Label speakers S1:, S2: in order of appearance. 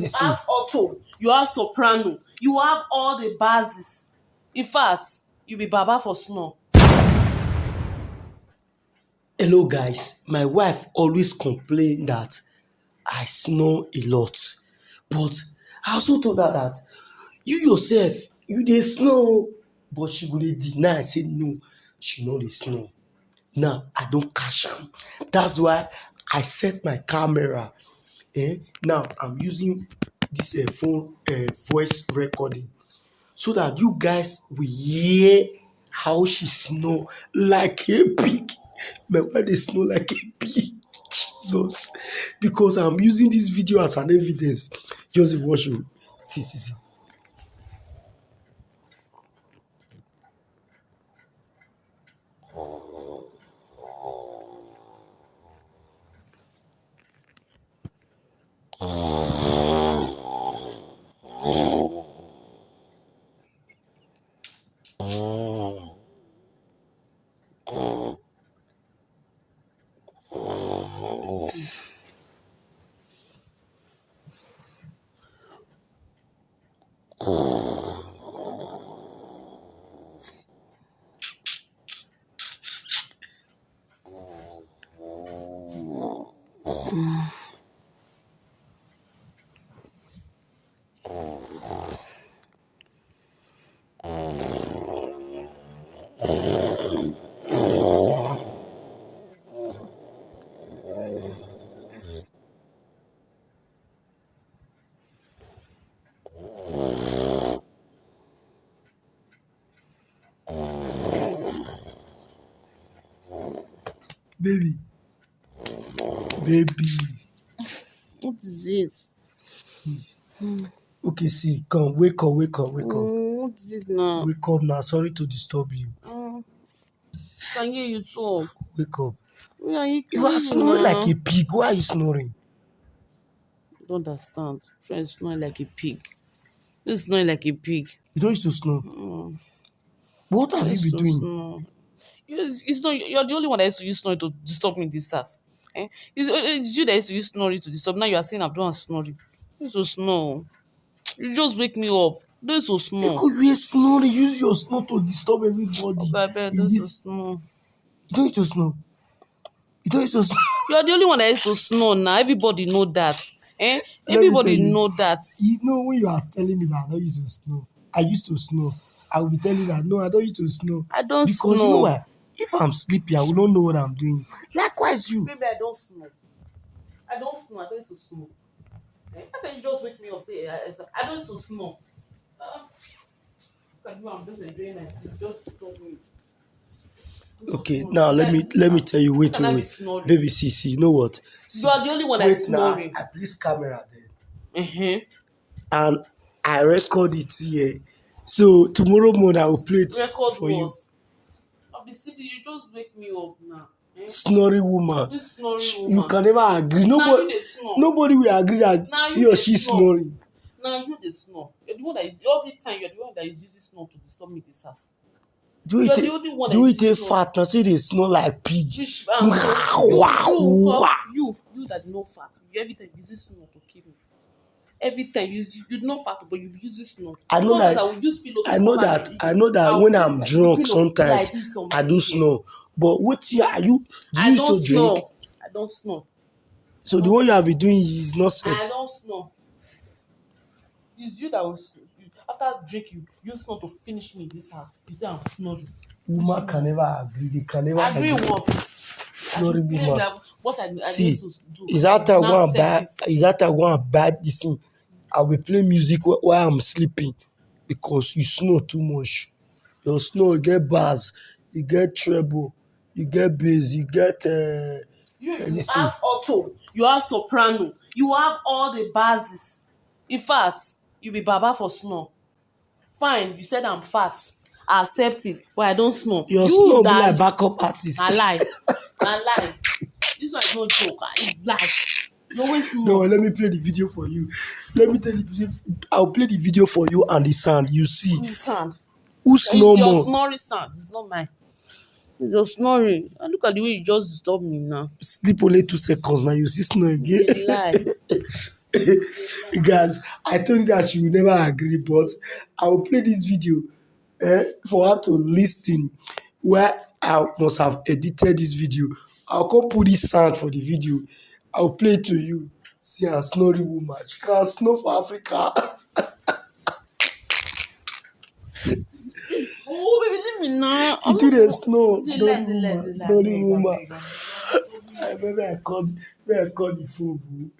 S1: You have alto, you have soprano, you have all the bases. In fact, you be baba for snore.
S2: Hello guys, my wife always complain that I snore a lot, but I also told her that you yourself you dey snore, but she go dey deny say no, she no dey snore. Now I don catch am, that's why I set my camera. Now I'm using this phone voice recording so that you guys will hear how she snore like a pig. My wife dey snore like a pig. Jesus, because I'm using this video as an evidence. Just watch you. See. Baby.
S1: What is it?
S2: Okay, see, come, wake up.
S1: What is it now?
S2: Wake up now. Sorry to disturb you.
S1: Can hear you talk.
S2: Wake up.
S1: Yeah,
S2: You are snoring like a pig. Why are you snoring?
S1: I don't understand. Trying to snore like a pig. You snoring like a pig.
S2: You don't used to snore. What have you been doing?
S1: Snore. It's not, you're the only one that used to use snoring to disturb me this task. It's you that used to use snoring to disturb. Now you are saying I'm doing snoring. You used to snore. You just wake me up. Don't used to snore.
S2: Because you are snoring. Use your snore to disturb everybody.
S1: Okay, don't used to snore.
S2: You don't used to snore. You don't used to snore.
S1: You are the only one that used to snore now. Everybody know that. Everybody know that.
S2: You know when you are telling me that I don't used to snore, I used to snore. I will be telling you that no, I don't used to snore.
S1: I don't
S2: because
S1: snore.
S2: You know why? If I'm sleepy, I will not know what I'm doing. Likewise, you.
S1: Maybe I don't snore. I don't snore. I don't used to snore. How can you just wake me up? Say I don't used to snore. I'm just enjoying my sleep. Just stop me.
S2: Okay, now let me tell you. Wait. Baby, see. You know what?
S1: You are the only one that's snoring.
S2: At this camera
S1: there.
S2: And I record it here. So tomorrow morning I will play it
S1: Record
S2: for you.
S1: I'll be sleeping. You just wake me up now.
S2: Snoring woman.
S1: This snoring woman.
S2: You can never agree. Nobody will agree that he or she snoring.
S1: Now you the snore. You're the one that is every time. You're the one that is using snore to disturb me this house.
S2: Do it take fat now? See they snore like pig.
S1: You that know fat. You every time use this snore to kill me. Every time you know fat, but you use this snore.
S2: I know that when I'm drunk sometimes I do snore. But what are you? Do you used to drink?
S1: I don't snore.
S2: So the one you have been doing is nonsense.
S1: I don't snore. It's you that will after drink you use snore to finish me in this house. You say I'm snoring.
S2: Woman can never agree. They can never agree.
S1: What?
S2: Snoring woman.
S1: What I
S2: see,
S1: used to do.
S2: Is that I go and buy this thing? I will play music while I'm sleeping because you snore too much. Your snore, you get bass, you get treble, you get bass, you get
S1: you have alto, you have soprano, you have all the bases. In fact, you be baba for snore. Fine, you said I'm fat. I accept it, but I don't snore.
S2: Your snore be like backup artist.
S1: I lie. This one is no joke. It's lie. You always snore.
S2: No, let me play the video for you. Let me tell you. I'll play the video for you and the sound. You see.
S1: The sound.
S2: Who snore more?
S1: It's your snoring sound. It's not mine. It's your snoring. And look at the way you just disturb me now.
S2: Sleep only 2 seconds now. You see snore again.
S1: You lie.
S2: Guys, I told you that she will never agree, but I will play this video for her to listen. Where I must have edited this video. I'll come put this sound for the video. I'll play it to you. See her snoring woman. She can snore for Africa.
S1: Oh, baby, leave me now.
S2: You do the snore,
S1: Relax,
S2: snoring
S1: relax,
S2: woman,
S1: relax.
S2: snoring
S1: I
S2: woman.
S1: beg.
S2: I remember I called the phone.